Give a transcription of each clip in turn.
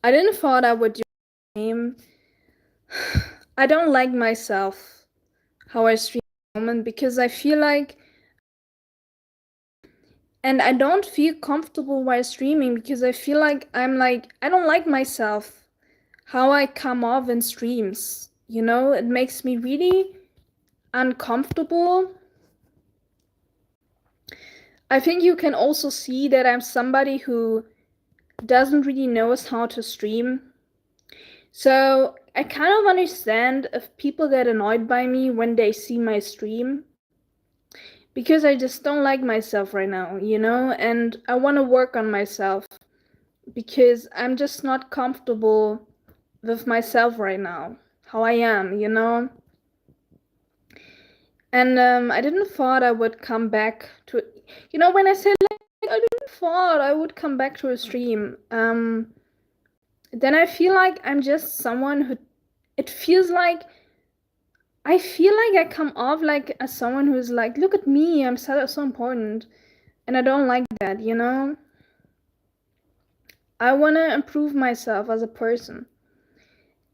I didn't thought I would do the same. I don't like myself how I stream at the moment because I feel like, and I don't feel comfortable while streaming because I feel like I don't like myself how I come off in streams. You know, it makes me really uncomfortable. I think you can also see that I'm somebody who doesn't really knows how to stream. So I kind of understand if people get annoyed by me when they see my stream because I just don't like myself right now, you know, and I want to work on myself because I'm just not comfortable with myself right now, how I am, you know. And I didn't thought I would come back to, you know, when I said like I didn't thought I would come back to a stream. Then I feel like I'm just someone who, it feels like I feel like I come off like as someone who's like, look at me, I'm so important, and I don't like that, you know. I want to improve myself as a person,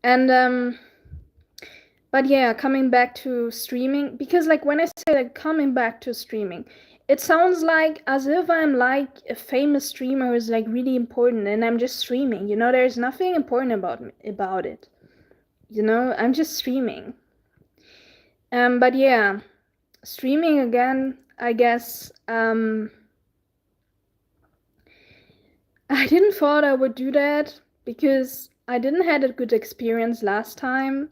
and but yeah, coming back to streaming, because like when I say like coming back to streaming, it sounds like as if I'm like a famous streamer who's like really important and I'm just streaming, you know, there's nothing important about it. You know, I'm just streaming. But yeah, streaming again, I guess. I didn't thought I would do that because I didn't had a good experience last time.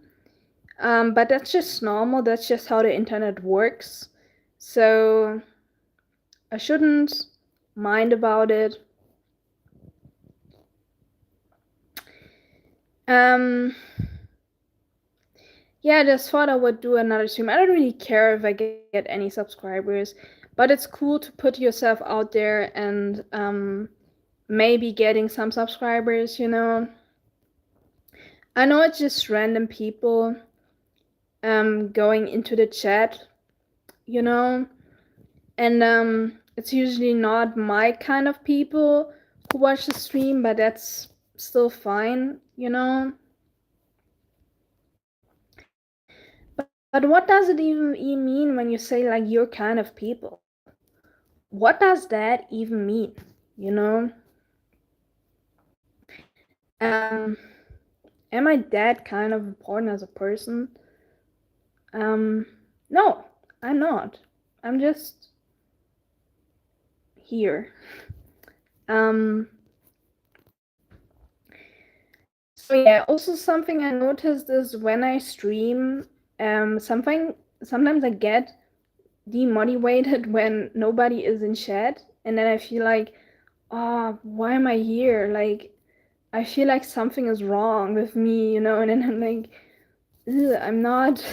But that's just normal. That's just how the internet works. So I shouldn't mind about it. Yeah, I just thought I would do another stream. I don't really care if I get any subscribers, but it's cool to put yourself out there and maybe getting some subscribers, you know. I know it's just random people going into the chat, you know, and it's usually not my kind of people who watch the stream, but that's still fine, you know. But what does it even mean when you say like your kind of people? What does that even mean, you know? Am I that kind of important as a person? No, I'm not. I'm just here. So yeah, also something I noticed is when I stream, sometimes I get demotivated when nobody is in chat, and then I feel like, oh, why am I here? Like, I feel like something is wrong with me, you know, and then I'm like, I'm not,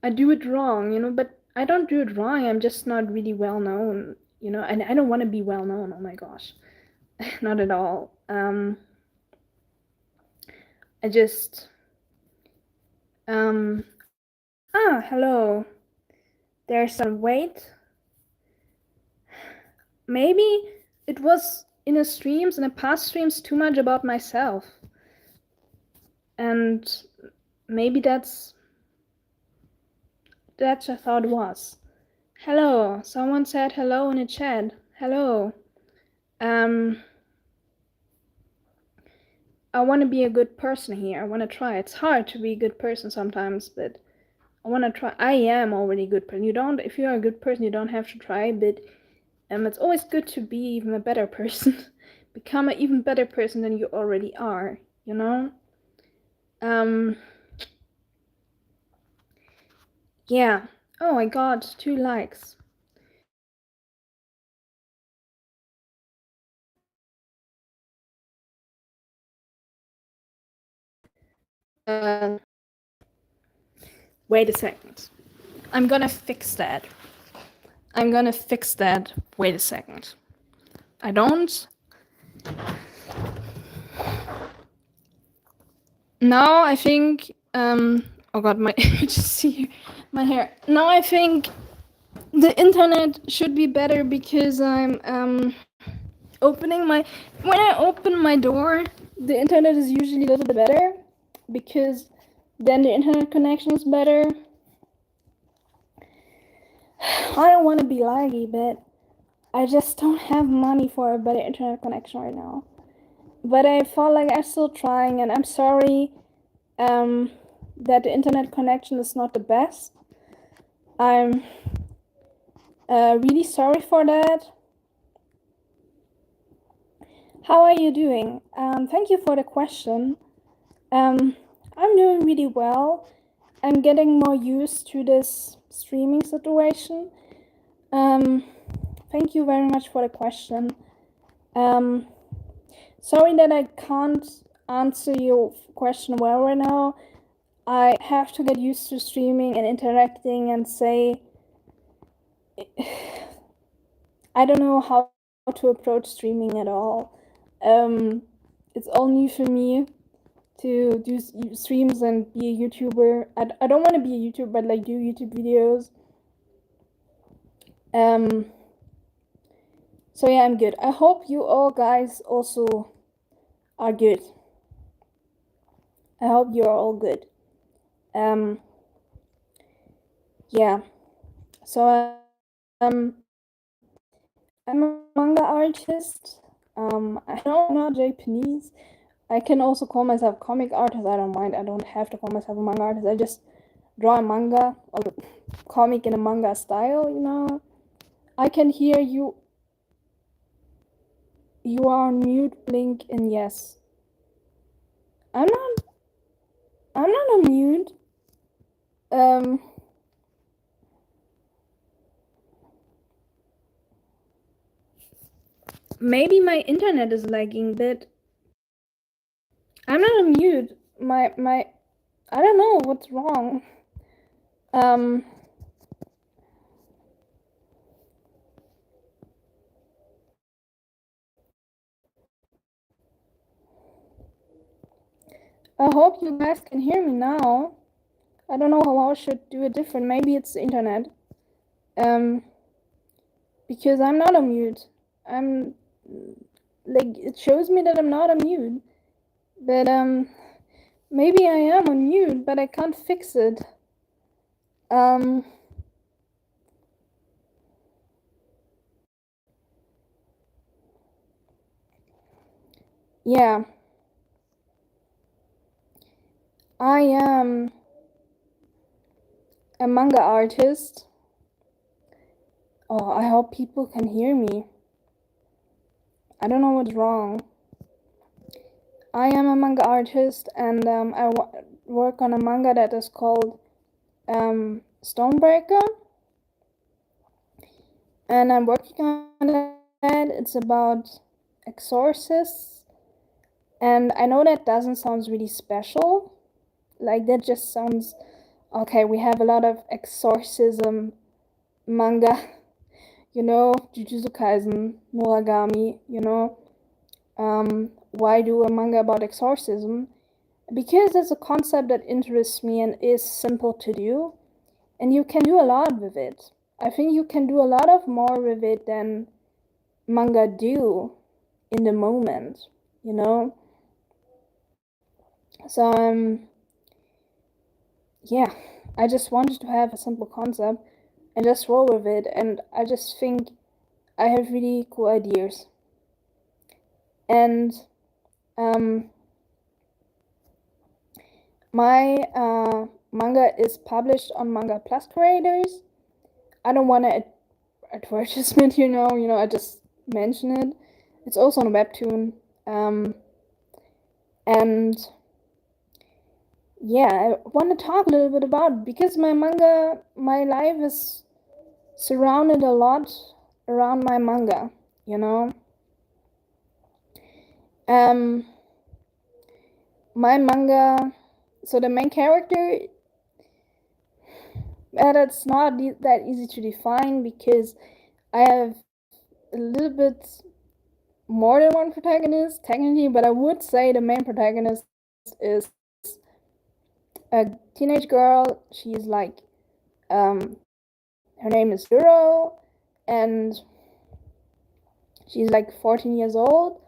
I do it wrong, you know, but I don't do it wrong. I'm just not really well known, you know, and I don't want to be well known. Oh my gosh, not at all. I just, hello. There's some wait. Maybe it was in the past streams, too much about myself. And maybe that's I thought was. Hello. Someone said hello in the chat. Hello. I want to be a good person here. I want to try. It's hard to be a good person sometimes, but I want to try. I am already a good person. If you're a good person, you don't have to try, but it's always good to be even a better person. Become an even better person than you already are, you know? Yeah. Oh, I got 2 likes. Wait a second. I'm gonna fix that. Wait a second. I don't. Now I think. Oh god, my. Just see my hair. Now I think the internet should be better because I'm opening my. When I open my door, the internet is usually a little bit better because then the internet connection is better. I don't want to be laggy, but I just don't have money for a better internet connection right now. But I felt like I'm still trying, and I'm sorry that the internet connection is not the best. I'm really sorry for that. How are you doing? Thank you for the question. I'm doing really well. I'm getting more used to this streaming situation. Thank you very much for the question. Sorry that I can't answer your question well right now. I have to get used to streaming and interacting and say I don't know how to approach streaming at all. It's all new for me to do streams and be a YouTuber. I don't want to be a YouTuber, but like do YouTube videos. So yeah, I'm good. I hope you all guys also are good. I hope you're all good. Yeah. So I'm a manga artist. I don't know Japanese. I can also call myself comic artist. I don't mind. I don't have to call myself a manga artist. I just draw a manga or comic in a manga style, you know. I can hear you. You are on mute, blink, and yes. I'm not on mute. Maybe my internet is lagging, but I'm not on mute. My I don't know what's wrong. I hope you guys can hear me now. I don't know how I should do it different. Maybe it's the internet. Because I'm not on mute. I'm like it shows me that I'm not on mute. But maybe I am on mute, but I can't fix it. Yeah. I am a manga artist. Oh, I hope people can hear me. I don't know what's wrong. I am a manga artist, and I work on a manga that is called Stonebreaker. And I'm working on that. It's about exorcists. And I know that doesn't sound really special. Like, that just sounds okay. We have a lot of exorcism manga, you know, Jujutsu Kaisen, Noragami, you know. Why do a manga about exorcism? Because it's a concept that interests me and is simple to do, and you can do a lot with it. I think you can do a lot of more with it than manga do in the moment, you know. So yeah, I just wanted to have a simple concept and just roll with it, and I just think I have really cool ideas. And my manga is published on Manga Plus Creators. I don't want to advertisement, you know, I just mention it. It's also on a webtoon. And yeah, I want to talk a little bit about it because my life is surrounded a lot around my manga, you know. My manga, so the main character, that's not that easy to define because I have a little bit more than one protagonist technically, but I would say the main protagonist is a teenage girl. She's like her name is Duro, and she's like 14 years old,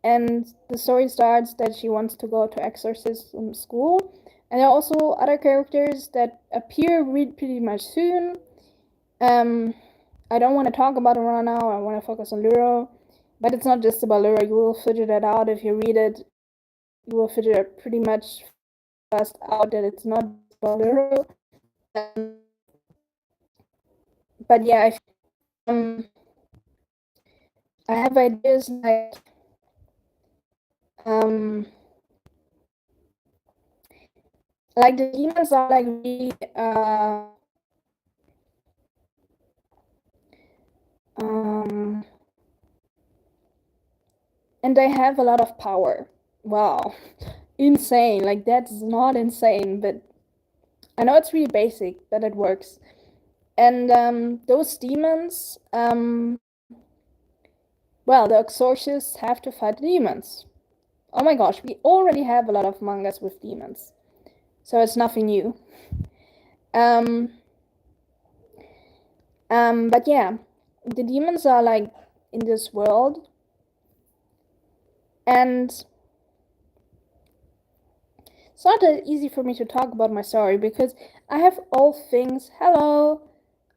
and the story starts that she wants to go to exorcism school. And there are also other characters that appear pretty much soon. I don't want to talk about it right now. I want to focus on Lyra. But it's not just about Lyra. You will figure that out if you read it. You will figure it pretty much fast out that it's not about Lyra. But yeah, I have ideas like the demons are like really and they have a lot of power. Wow, insane. Like that's not insane, but I know it's really basic, but it works. And those demons, well, the exorcists have to fight the demons. Oh my gosh, we already have a lot of mangas with demons, so it's nothing new. But yeah, the demons are like in this world, and it's not that easy for me to talk about my story because I have all things. Hello,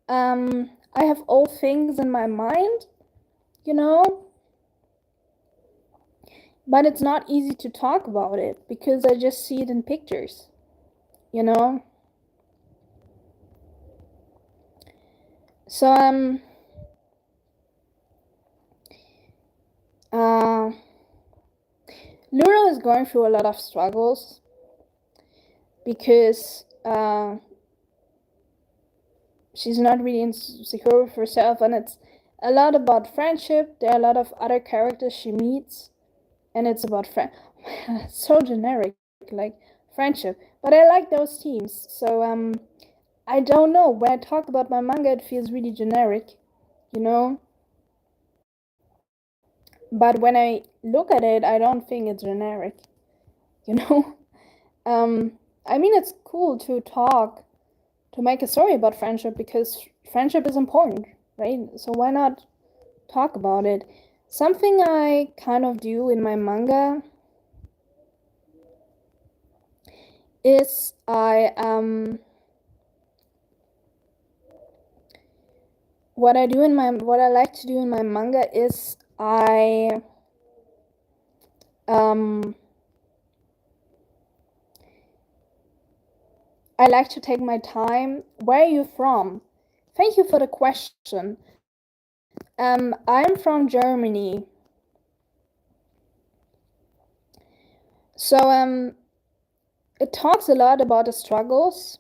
I have all things in my mind, you know. But it's not easy to talk about it because I just see it in pictures, you know. So Lyra is going through a lot of struggles because she's not really insecure with herself, and it's a lot about friendship. There are a lot of other characters she meets, and it's about so generic, like friendship. But I like those themes, so I don't know. When I talk about my manga, it feels really generic, you know. But when I look at it, I don't think it's generic, you know. I mean, it's cool to make a story about friendship because friendship is important, right? So why not talk about it? Something I kind of do in my manga is what I like to do in my manga is I like to take my time. Where are you from? Thank you for the question. I'm from Germany. So it talks a lot about the struggles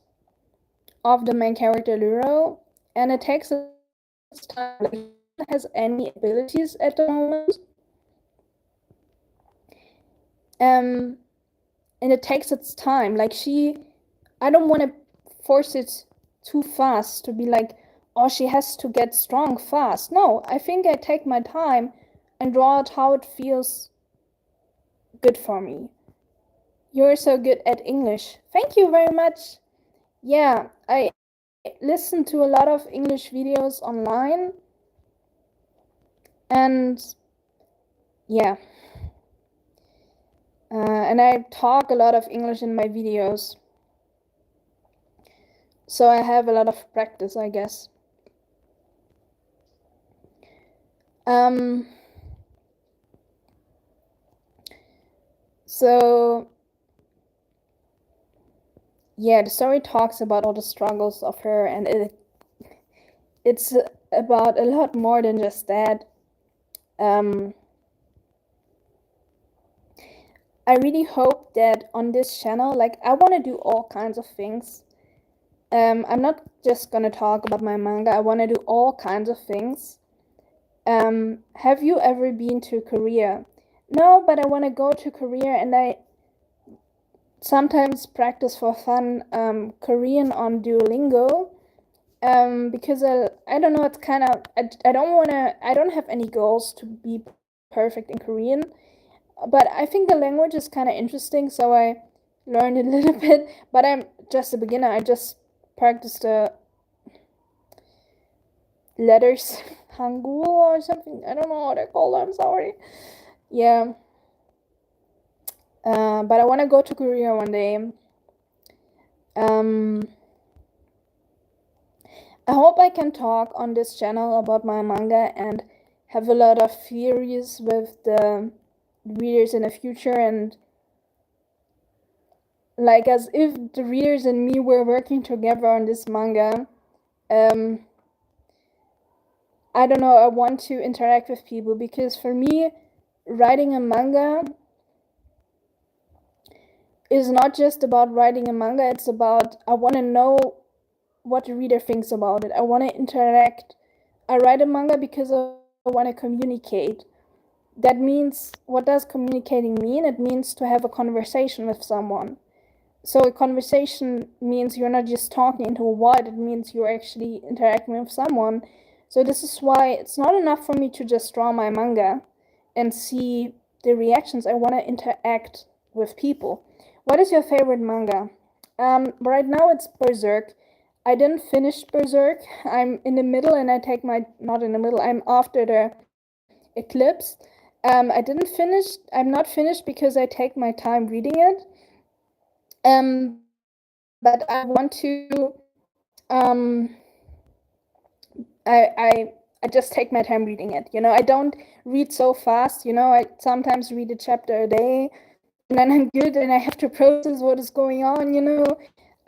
of the main character Lyra, and it takes its time. Like, she doesn't has any abilities at the moment. And it takes its time. Like I don't want to force it too fast to be like, oh, she has to get strong fast. No, I think I take my time and draw out how it feels good for me. You're so good at English. Thank you very much. Yeah, I listen to a lot of English videos online. And yeah. And I talk a lot of English in my videos. So I have a lot of practice, I guess. So yeah, the story talks about all the struggles of her, and it's about a lot more than just that. I really hope that on this channel, like, I want to do all kinds of things. I'm not just gonna talk about my manga. I want to do all kinds of things. Have you ever been to Korea? No, but I want to go to Korea, and I sometimes practice for fun Korean on Duolingo. Because I don't know, it's kind of, I don't have any goals to be perfect in Korean, but I think the language is kind of interesting, so I learned a little bit, but I'm just a beginner. I just practiced the letters, Hangul or something. I don't know what they're called, I'm sorry. Yeah. But I want to go to Korea one day. I hope I can talk on this channel about my manga and have a lot of theories with the readers in the future, and like as if the readers and me were working together on this manga. I don't know, I want to interact with people, because for me, writing a manga is not just about writing a manga, it's about, I want to know what the reader thinks about it. I want to interact. I write a manga because I want to communicate. That means, what does communicating mean? It means to have a conversation with someone. So a conversation means you're not just talking into a void, it means you're actually interacting with someone. So this is why it's not enough for me to just draw my manga and see the reactions. I want to interact with people. What is your favorite manga? Right now it's Berserk. I didn't finish Berserk. I'm in the middle, and I take my, not in the middle, I'm after the eclipse. I didn't finish, I'm not finished because I take my time reading it. But I want to, I just take my time reading it. You know, I don't read so fast. You know, I sometimes read a chapter a day, and then I'm good, and I have to process what is going on. You know,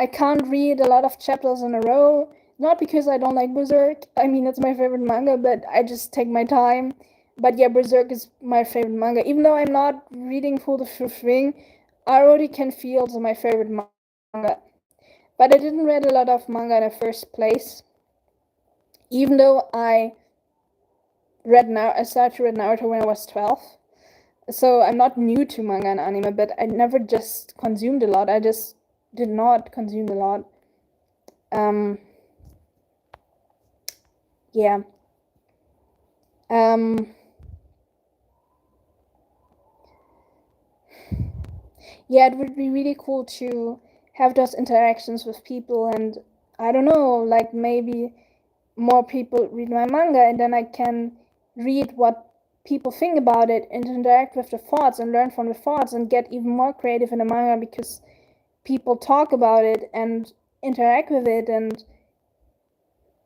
I can't read a lot of chapters in a row. Not because I don't like Berserk. I mean, it's my favorite manga, but I just take my time. But yeah, Berserk is my favorite manga. Even though I'm not reading full the thing, I already can feel it's my favorite manga. But I didn't read a lot of manga in the first place. Even though I started to read Naruto when I was 12. So I'm not new to manga and anime, but I never just consumed a lot. I just did not consume a lot. Yeah. Yeah, it would be really cool to have those interactions with people, and I don't know, like maybe more people read my manga, and then I can read what people think about it and interact with the thoughts and learn from the thoughts and get even more creative in the manga, because people talk about it and interact with it, and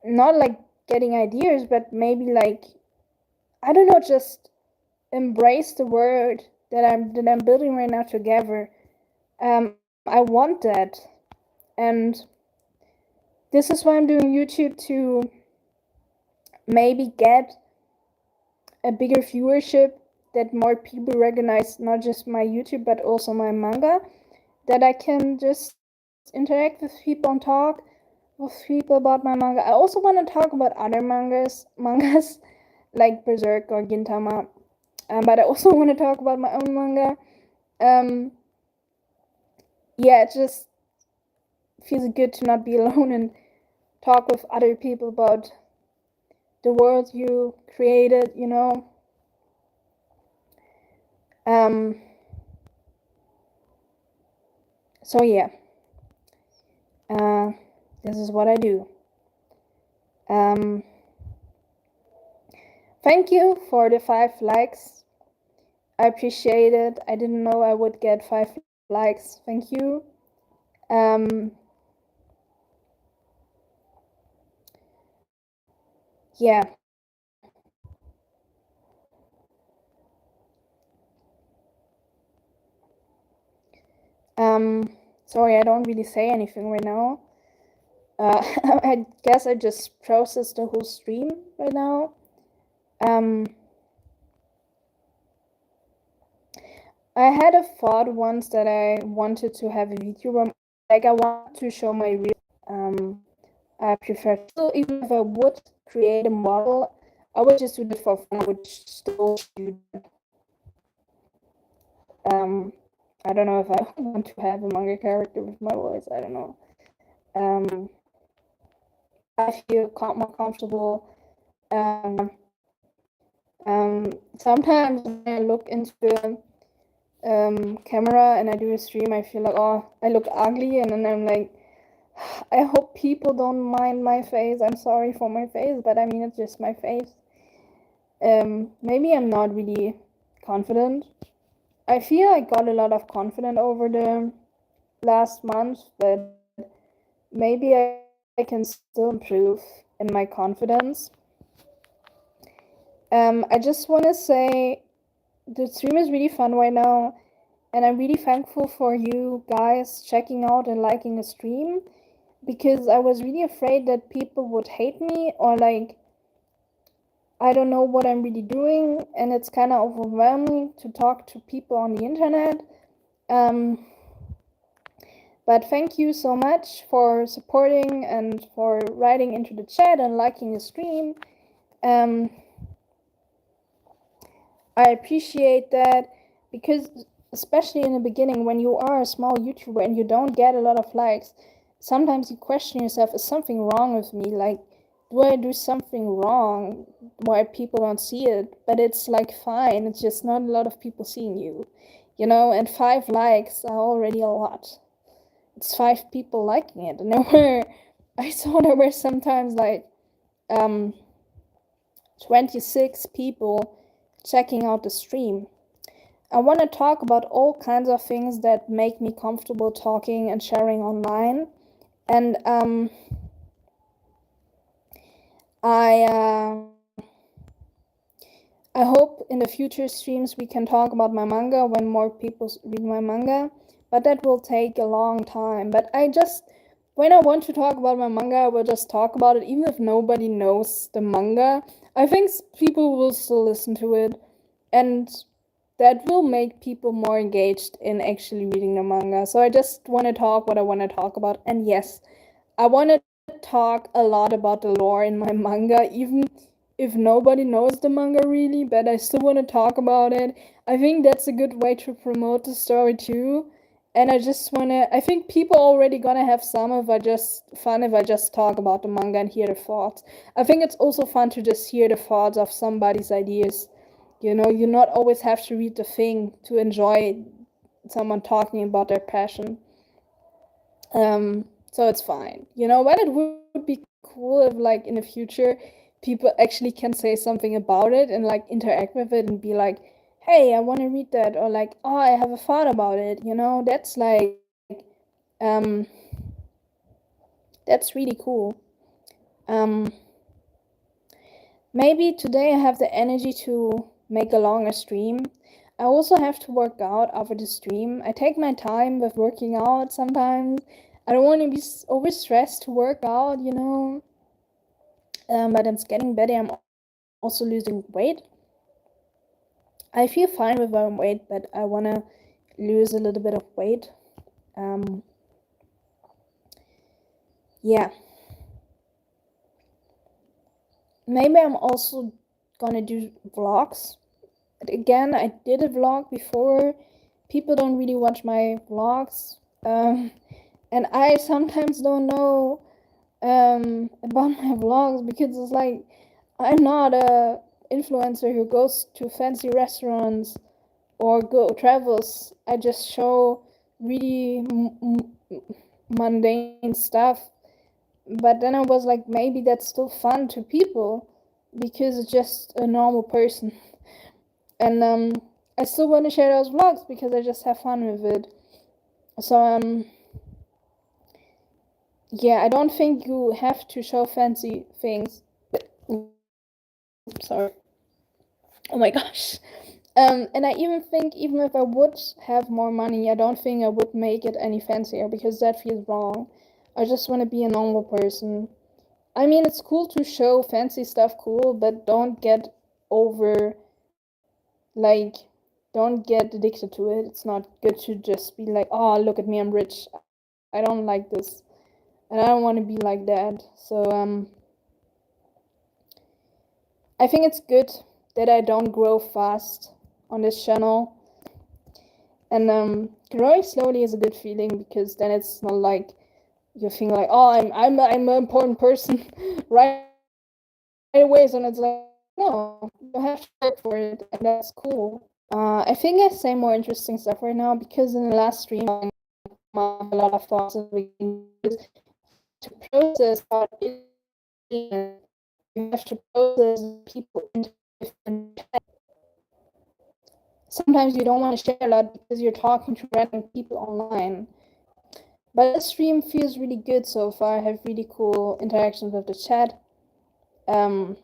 not like getting ideas, but maybe like, I don't know, just embrace the word that I'm building right now together. I want that, and this is why I'm doing YouTube, to maybe get a bigger viewership, that more people recognize not just my YouTube but also my manga, that I can just interact with people and talk with people about my manga. I also want to talk about other mangas like Berserk or Gintama, but I also want to talk about my own manga. Yeah, it just feels good to not be alone and talk with other people about the world you created, you know. So yeah, this is what I do. Thank you for the 5 likes. I appreciate it. I didn't know I would get 5 likes. Thank you. Yeah. Sorry, I don't really say anything right now. I guess I just processed the whole stream right now. I had a thought once that I wanted to have a VTuber, like I want to show my real. I prefer, so even if I would create a model, I would just do it for fun. I would still do that. I don't know if I want to have a manga character with my voice. I don't know. I feel more comfortable. Sometimes when I look into the camera and I do a stream, I feel like, oh, I look ugly, and then I'm like, I hope people don't mind my face. I'm sorry for my face, but I mean, it's just my face. Maybe I'm not really confident. I feel I got a lot of confidence over the last month, but maybe I can still improve in my confidence. I just want to say the stream is really fun right now, and I'm really thankful for you guys checking out and liking the stream, because I was really afraid that people would hate me, or like, I don't know what I'm really doing, and it's kind of overwhelming to talk to people on the internet. But thank you so much for supporting and for writing into the chat and liking the stream. I appreciate that, because especially in the beginning, when you are a small YouTuber and you don't get a lot of likes, sometimes you question yourself, is something wrong with me? Like, do I do something wrong why people don't see it? But it's like, fine, it's just not a lot of people seeing you, you know, and 5 likes are already a lot. It's 5 people liking it. And I saw there were sometimes like 26 people checking out the stream. I want to talk about all kinds of things that make me comfortable talking and sharing online. And I hope in the future streams we can talk about my manga when more people read my manga, but that will take a long time. But when I want to talk about my manga, I will just talk about it, even if nobody knows the manga. I think people will still listen to it, and that will make people more engaged in actually reading the manga. So I just want to talk what I want to talk about. And yes, I want to talk a lot about the lore in my manga, even if nobody knows the manga really, but I still want to talk about it. I think that's a good way to promote the story too. And I think people already gonna have some if I just talk about the manga and hear the thoughts. I think it's also fun to just hear the thoughts of somebody's ideas. You know, you not always have to read the thing to enjoy someone talking about their passion. So it's fine, you know. But it would be cool if, like, in the future, people actually can say something about it and like interact with it and be like, "Hey, I want to read that," or like, "Oh, I have a thought about it." You know, um, that's really cool. Maybe today I have the energy to make a longer stream. I also have to work out after the stream. I take my time with working out sometimes. I don't want to be overstressed to work out, you know. But it's getting better. I'm also losing weight. I feel fine with my weight, but I want to lose a little bit of weight. Yeah. Maybe I'm also gonna do vlogs. Again, I did a vlog before. People don't really watch my vlogs. And I sometimes don't know about my vlogs, because it's like, I'm not a influencer who goes to fancy restaurants or travels. I just show really mundane stuff. But then I was like, maybe that's still fun to people because it's just a normal person. And I still want to share those vlogs because I just have fun with it. So yeah, I don't think you have to show fancy things. Sorry. Oh my gosh. And I even think, even if I would have more money, I don't think I would make it any fancier, because that feels wrong. I just want to be a normal person. I mean, it's cool to show fancy stuff, cool, but don't get over, like, don't get addicted to it. It's not good to just be like, oh, look at me, I'm rich. I don't like this. And I don't want to be like that. So, I think it's good that I don't grow fast on this channel. And growing slowly is a good feeling, because then it's not like you think like, oh, I'm an important person right away. So it's like, no, you have to work for it, and that's cool. I think I say more interesting stuff right now, because in the last stream I have a lot of thoughts that we can use to process how it is. You have to process people into different. sometimes you don't want to share a lot because you're talking to random people online. But the stream feels really good so far. I have really cool interactions with the chat. I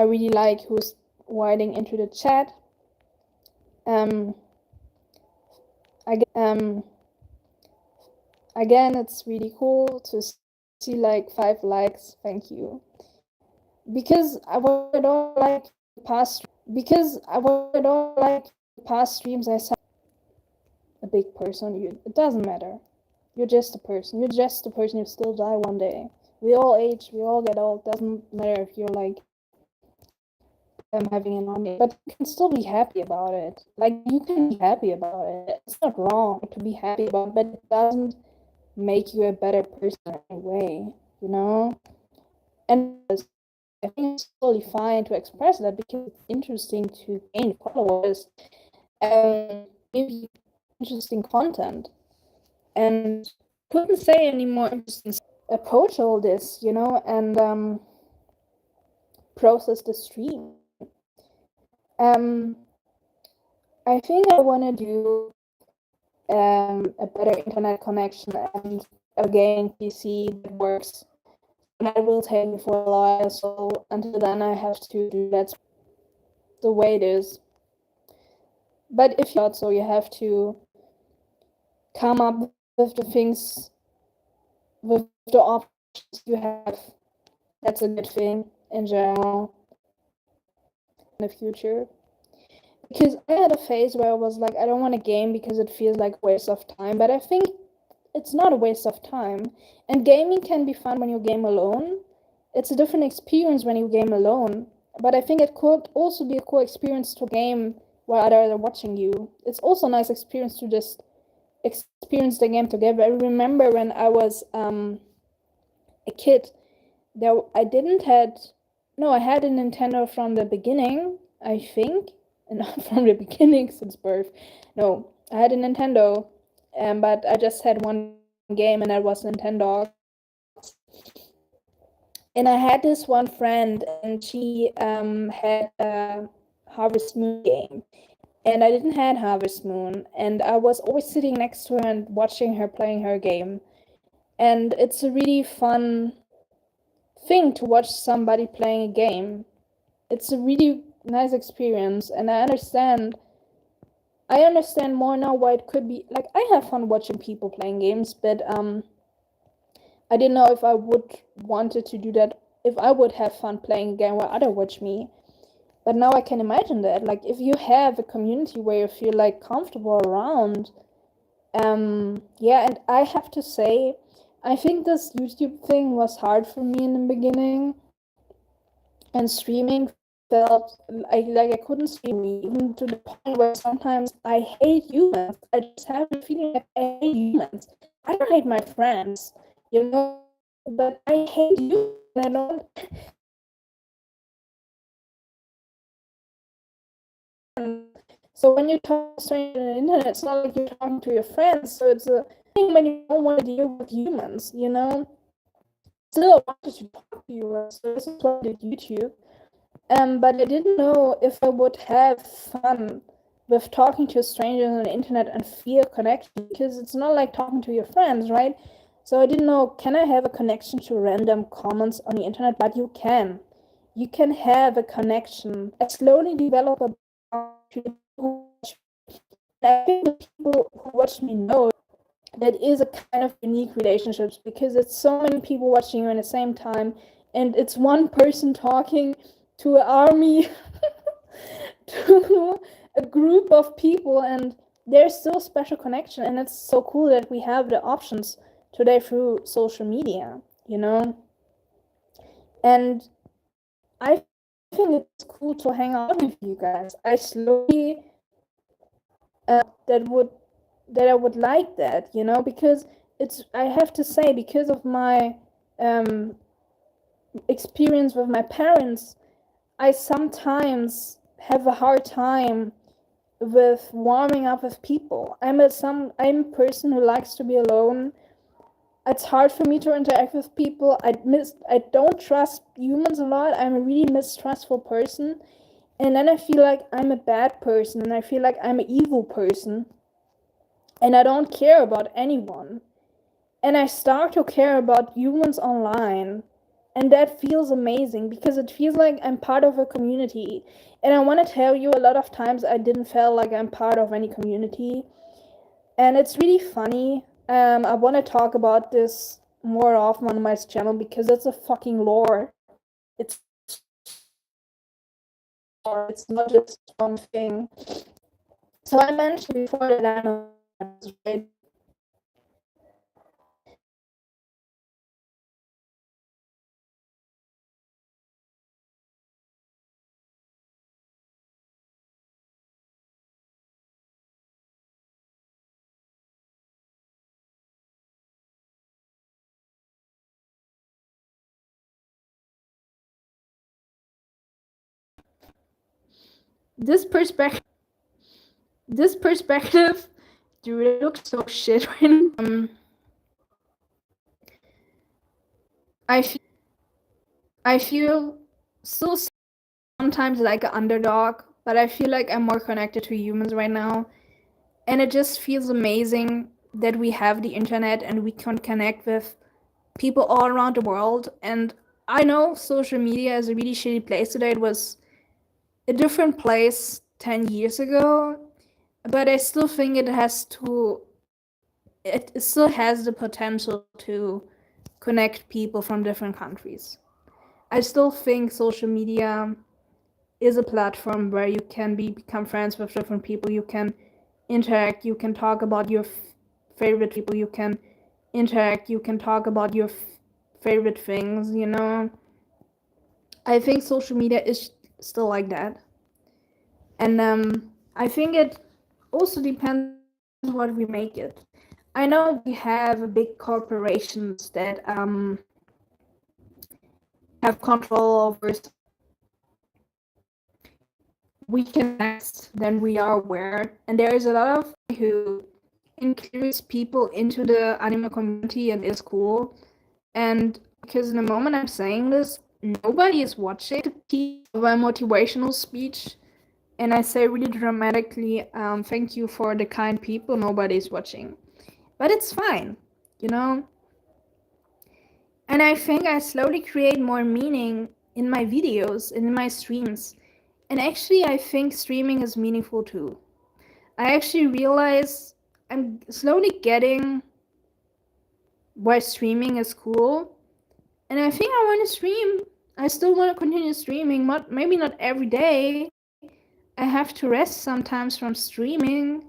really like who's writing into the chat. Again, it's really cool to see like 5 likes. Thank you. Because I would all like past streams I saw a big person. It doesn't matter. You're just a person. You're just a person. You still die one day. We all age. We all get old. Doesn't matter if you're like having an army, but you can still be happy about it. Like, you can be happy about it. It's not wrong to be happy about it, but it doesn't make you a better person in any way, you know? And I think it's totally fine to express that because it's interesting to gain followers and give you interesting content. And couldn't say any more interesting approach all this, you know, and process the stream. I think I want to do a better internet connection and a game PC that works. And that will take me for a while, so until then I have to do that the way it is. But if you're not, so you have to come up with the things, with the options you have. That's a good thing in general in the future. Because I had a phase where I was like, I don't want a game because it feels like a waste of time, but I think it's not a waste of time. And gaming can be fun when you game alone. It's a different experience when you game alone. But I think it could also be a cool experience to game while others are watching you. It's also a nice experience to just experience the game together. I remember when I was a kid, I had a Nintendo from the beginning, I think. And not from the beginning, since birth. No, I had a Nintendo, but I just had one game, and that was Nintendo. And I had this one friend, and she had a Harvest Moon game, and I didn't have Harvest Moon, and I was always sitting next to her and watching her playing her game. And it's a really fun thing to watch somebody playing a game. It's a really nice experience, and I understand more now why it could be like I have fun watching people playing games, but I didn't know if I would wanted to do that, if I would have fun playing a game while others watch me. But now I can imagine that, like, if you have a community where you feel like comfortable around, yeah. And I have to say, I think this YouTube thing was hard for me in the beginning, and streaming felt like I couldn't stream, even to the point where sometimes I hate humans. I just have the feeling like I hate humans. I don't hate my friends, you know, but I hate you. I don't. So when you talk to strangers on the internet, it's not like you're talking to your friends. So it's a thing when you don't want to deal with humans, you know. Still, I wanted to talk to you, so this is why I did YouTube. But I didn't know if I would have fun with talking to strangers on the internet and feel connection, because it's not like talking to your friends, right? So I didn't know, can I have a connection to random comments on the internet? But you can. You can have a connection. I slowly develop a I think the people who watch me know that is a kind of unique relationships, because it's so many people watching you at the same time, and it's one person talking to an army to a group of people, and there's still special connection. And it's so cool that we have the options today through social media, you know. And I think it's cool to hang out with you guys. I slowly that I would like that, you know, because I have to say, because of my experience with my parents, I sometimes have a hard time with warming up with people. I'm a person who likes to be alone. It's hard for me to interact with people. I don't trust humans a lot. I'm a really mistrustful person. And then I feel like I'm a bad person, and I feel like I'm an evil person, and I don't care about anyone. And I start to care about humans online. And that feels amazing because it feels like I'm part of a community. And I want to tell you, a lot of times I didn't feel like I'm part of any community. And it's really funny. I want to talk about this more often on my channel because it's a fucking lore. It's it's not just one thing. So I mentioned before that I'm right. This perspective, this perspective, dude, it looks so shit right now. I feel, I feel so sometimes like an underdog, but I feel like I'm more connected to humans right now. And it just feels amazing that we have the internet and we can connect with people all around the world. And I know social media is a really shitty place today. It was a different place 10 years ago, but I still think it still has the potential to connect people from different countries. I still think social media is a platform where you can become friends with different people. You can interact. You can talk about your favorite people. You can interact. You can talk about your favorite things. You know, I think social media is still like that, and I think it also depends what we make it. I know we have big corporations that have control over. We can next than we are aware, and there is a lot of who includes people into the anime community and is cool. And because in the moment I'm saying this, nobody is watching my motivational speech, and I say really dramatically, thank you for the kind people, nobody's watching. But it's fine, you know? And I think I slowly create more meaning in my videos and in my streams. And actually, I think streaming is meaningful too. I actually realize I'm slowly getting why streaming is cool. And I think I want to stream. I still want to continue streaming, but maybe not every day. I have to rest sometimes from streaming.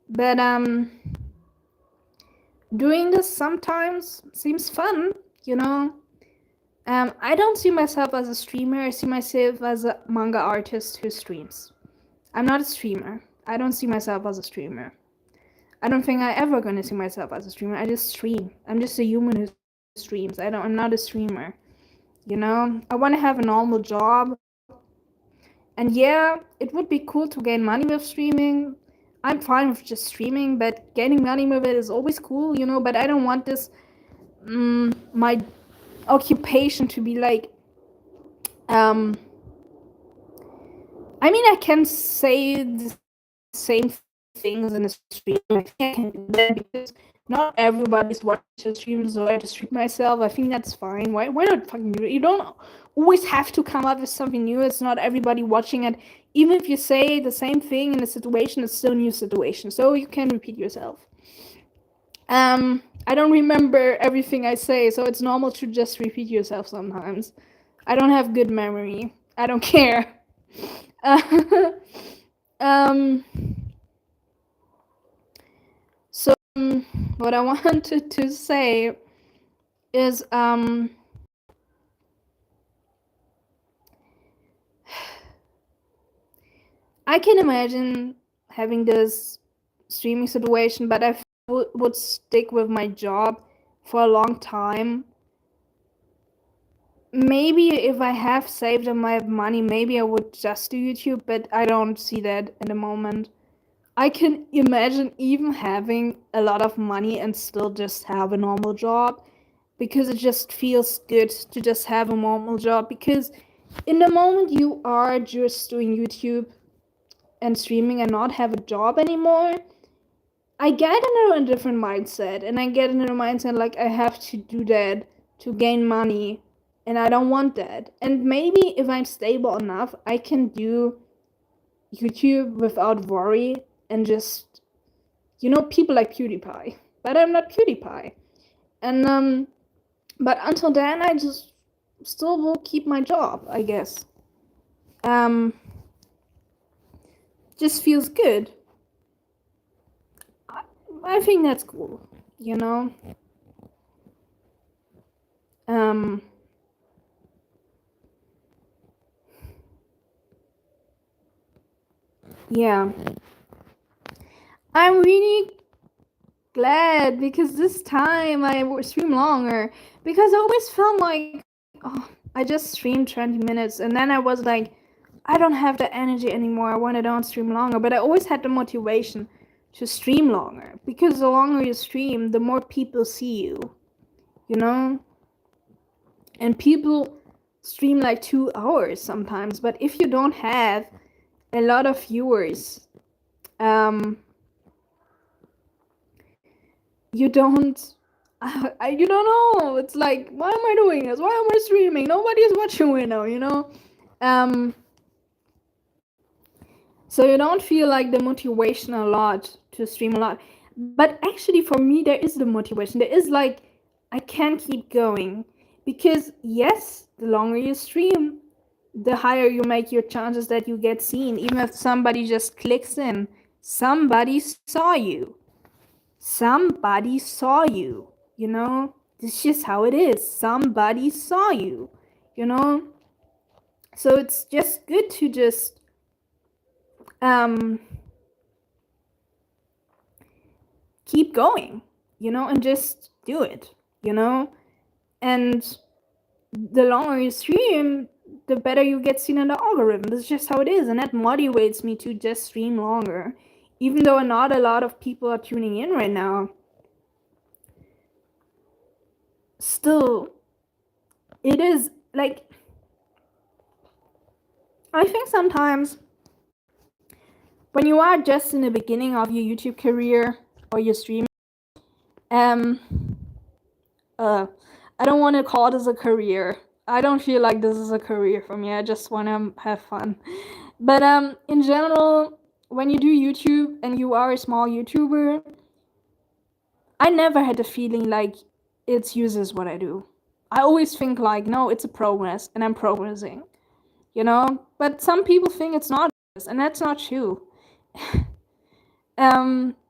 But doing this sometimes seems fun, you know? I don't see myself as a streamer. I see myself as a manga artist who streams. I'm not a streamer. I don't see myself as a streamer. I don't think I ever gonna see myself as a streamer. I just stream. I'm just a human who streams. I'm not a streamer. You know? I wanna have a normal job. And yeah, it would be cool to gain money with streaming. I'm fine with just streaming, but gaining money with it is always cool, you know, but I don't want this my occupation to be like I mean, I can say the same things in a stream. I think I can do that because not everybody's watching streams, so I just treat myself. I think that's fine. Why not fucking do it? You don't always have to come up with something new. It's not everybody watching it. Even if you say the same thing in a situation, it's still a new situation. So you can repeat yourself. I don't remember everything I say, so it's normal to just repeat yourself sometimes. I don't have good memory. I don't care. um, so what I wanted to say is I can imagine having this streaming situation, but I would stick with my job for a long time. Maybe if I have saved and I have money, maybe I would just do YouTube, but I don't see that at the moment. I can imagine even having a lot of money and still just have a normal job because it just feels good to just have a normal job because in the moment you are just doing YouTube and streaming and not have a job anymore, I get into a different mindset, and I get into a mindset like I have to do that to gain money, and I don't want that. And maybe if I'm stable enough, I can do YouTube without worry and just, people like PewDiePie. But I'm not PewDiePie. And but until then, I just still will keep my job, I guess. Just feels good. I think that's cool, you know? Yeah. I'm really glad because this time I will stream longer, because I always felt like, oh, I just streamed 20 minutes and then I was like, I don't have the energy anymore. I want to don't stream longer. But I always had the motivation to stream longer, because the longer you stream, the more people see you, you know? And people stream like 2 hours sometimes, but if you don't have a lot of viewers, you don't you don't know. It's like, why am I doing this? Why am I streaming? Nobody is watching right now, so you don't feel like the motivation a lot to stream a lot. But actually for me, there is the motivation. There is like, I can keep going, because yes, the longer you stream, the higher you make your chances that you get seen. Even if somebody just clicks in, somebody saw you. Somebody saw you, It's just how it is. Somebody saw you, So it's just good to just keep going, and just do it, And the longer you stream, the better you get seen in the algorithm. That's just how it is. And that motivates me to just stream longer. Even though not a lot of people are tuning in right now, still, it is like, I think sometimes when you are just in the beginning of your YouTube career or your streaming, I don't want to call this a career. I don't feel like this is a career for me. I just want to have fun. But in general, when you do YouTube and you are a small YouTuber, I never had the feeling like it's useless what I do. I always think like, no, it's a progress and I'm progressing, But some people think it's not, and that's not true.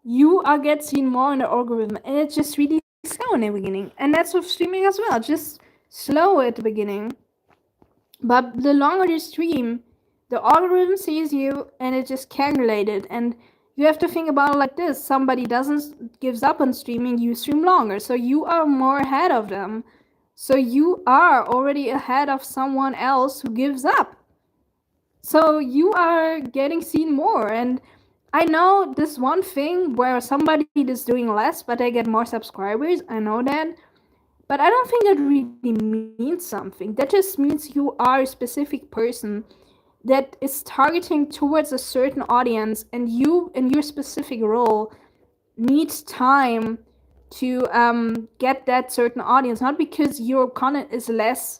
You are get seen more in the algorithm, and it's just really slow in the beginning. And that's with streaming as well, just slow at the beginning. But the longer you stream, the algorithm sees you and it just calculated. And you have to think about it like this: somebody gives up on streaming, you stream longer, so you are more ahead of them. So you are already ahead of someone else who gives up. So you are getting seen more. And I know this one thing where somebody is doing less but they get more subscribers. I know that. But I don't think that really means something. That just means you are a specific person that is targeting towards a certain audience, and you, in your specific role, needs time to get that certain audience. Not because your content is less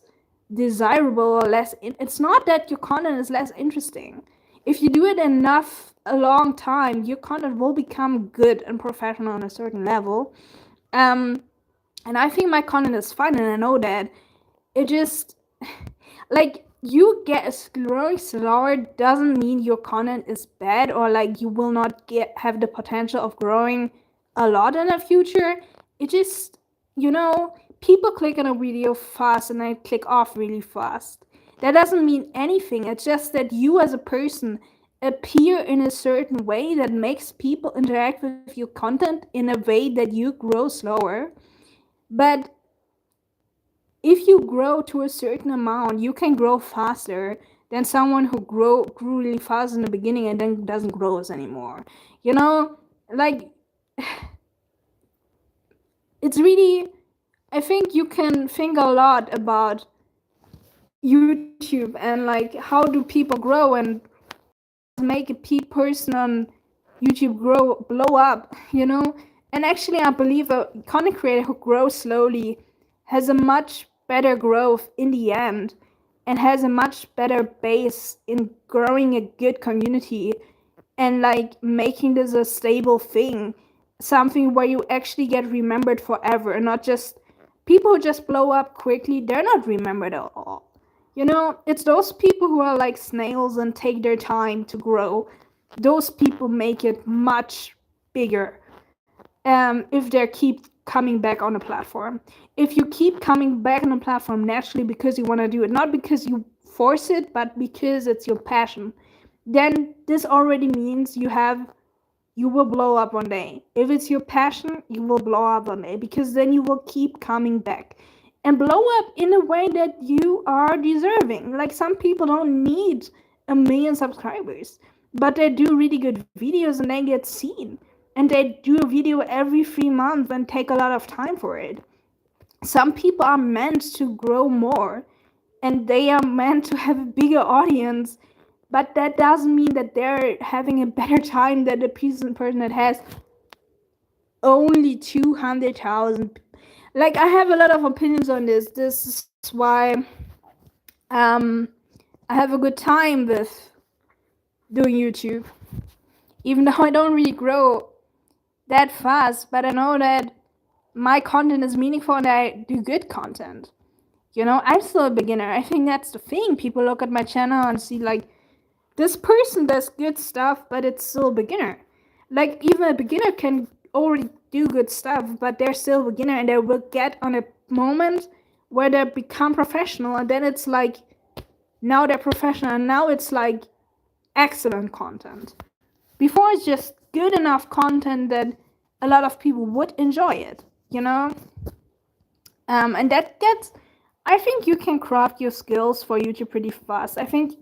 desirable or less. It's not that your content is less interesting. If you do it enough, a long time, your content will become good and professional on a certain level. And I think my content is fine, and I know that. It just, like, you get growing slower doesn't mean your content is bad, or like you will not have the potential of growing a lot in the future. It just, people click on a video fast and they click off really fast. That doesn't mean anything. It's just that you as a person appear in a certain way that makes people interact with your content in a way that you grow slower. But if you grow to a certain amount, you can grow faster than someone who grew really fast in the beginning and then doesn't grow anymore. Like, it's really, I think you can think a lot about YouTube and like how do people grow and make a person on YouTube blow up, And actually, I believe a content creator who grows slowly has a much better growth in the end and has a much better base in growing a good community and like making this a stable thing, something where you actually get remembered forever and not just people who just blow up quickly. They're not remembered at all. It's those people who are like snails and take their time to grow. Those people make it much bigger if they keep coming back on a platform. If you keep coming back on a platform naturally because you want to do it, not because you force it, but because it's your passion, then this already means you will blow up one day. If it's your passion, you will blow up one day because then you will keep coming back and blow up in a way that you are deserving. Like some people don't need 1 million subscribers, but they do really good videos and they get seen. And they do a video every 3 months and take a lot of time for it. Some people are meant to grow more and they are meant to have a bigger audience, but that doesn't mean that they're having a better time than the person that has only 200,000. Like, I have a lot of opinions on this. This is why I have a good time with doing YouTube, even though I don't really grow that fast, but I know that my content is meaningful and I do good content. I'm still a beginner. I think that's the thing. People look at my channel and see like, this person does good stuff, but it's still a beginner. Like, even a beginner can already do good stuff, but they're still a beginner and they will get on a moment where they become professional, and then it's like, now they're professional and now it's like excellent content. Before, it's just good enough content that a lot of people would enjoy it, and that gets, I think you can craft your skills for YouTube pretty fast. I think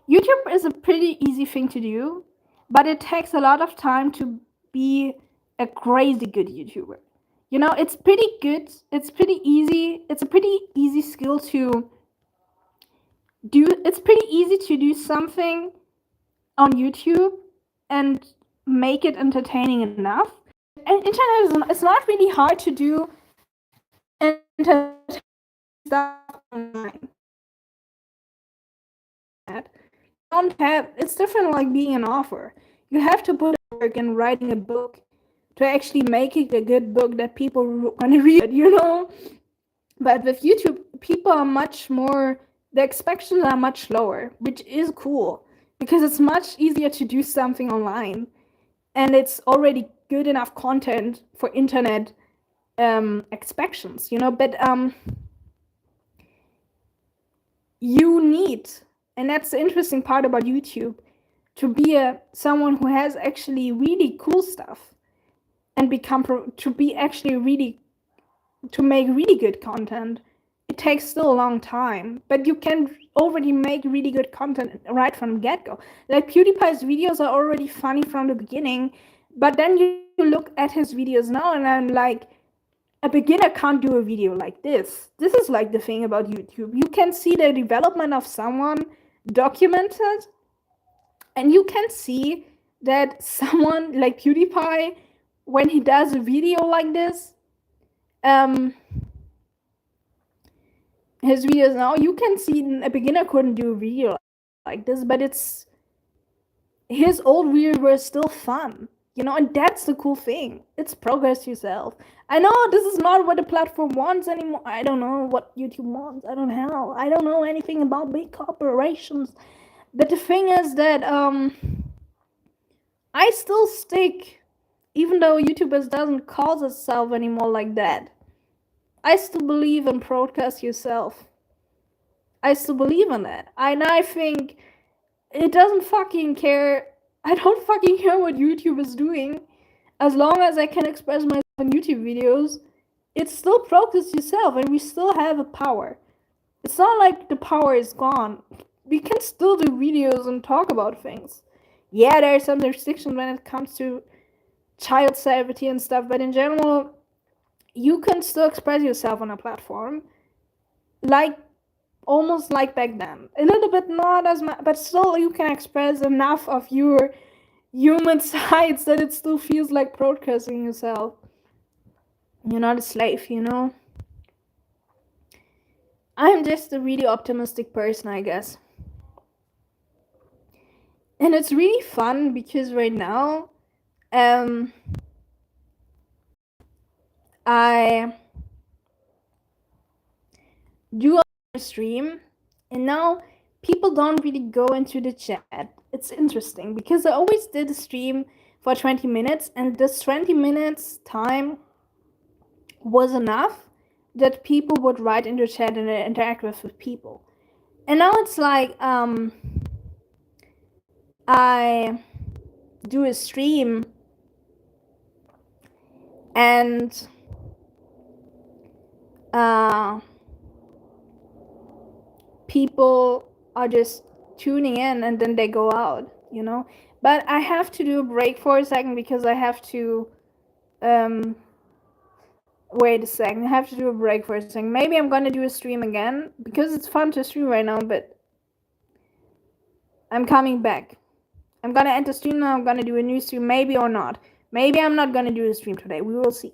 YouTube is a pretty easy thing to do, but it takes a lot of time to be a crazy good YouTuber. It's pretty good. It's pretty easy. It's a pretty easy skill to do. It's pretty easy to do something on YouTube and make it entertaining enough. And internet it's not really hard to do entertaining stuff online. It's different like being an author. You have to put work in writing a book to actually make it a good book that people want to read, But with YouTube, people are much more, the expectations are much lower, which is cool because it's much easier to do something online and it's already good enough content for internet expectations, but you need, and that's the interesting part about YouTube, to be someone who has actually really cool stuff and to make really good content. It takes still a long time, but you can already make really good content right from the get-go. Like PewDiePie's videos are already funny from the beginning, but then you look at his videos now and I'm like, a beginner can't do a video like this. This is like the thing about YouTube. You can see the development of someone documented, and you can see that someone like PewDiePie, when he does a video like this, his videos now, you can see a beginner couldn't do a video like this, but his old videos were still fun. And that's the cool thing. It's progress yourself. I know this is not what the platform wants anymore. I don't know what YouTube wants. I don't know anything about big corporations. But the thing is that I still stick, even though YouTubers doesn't call itself anymore like that. I still believe in broadcast yourself. I still believe in that. And I think it doesn't fucking care. I don't fucking care what YouTube is doing. As long as I can express myself in YouTube videos, it's still broadcast yourself and we still have a power. It's not like the power is gone. We can still do videos and talk about things. Yeah, there are some restrictions when it comes to child safety and stuff, but in general, you can still express yourself on a platform like almost like back then. A little bit, not as much, but still you can express enough of your human sides that it still feels like broadcasting yourself. You're not a slave, you know? I'm just a really optimistic person, I guess. And it's really fun because right now, I do a stream, and now people don't really go into the chat. It's interesting because I always did a stream for 20 minutes, and this 20 minutes time was enough that people would write in the chat and interact with people. And now it's like I do a stream and people are just tuning in and then they go out, you know. But I have to do a break for a second because I have to wait a second. I have to do a break for a second. Maybe I'm gonna do a stream again because it's fun to stream right now, but I'm coming back. I'm gonna enter stream now. I'm gonna do a new stream, maybe or not. Maybe I'm not gonna do a stream today. We will see.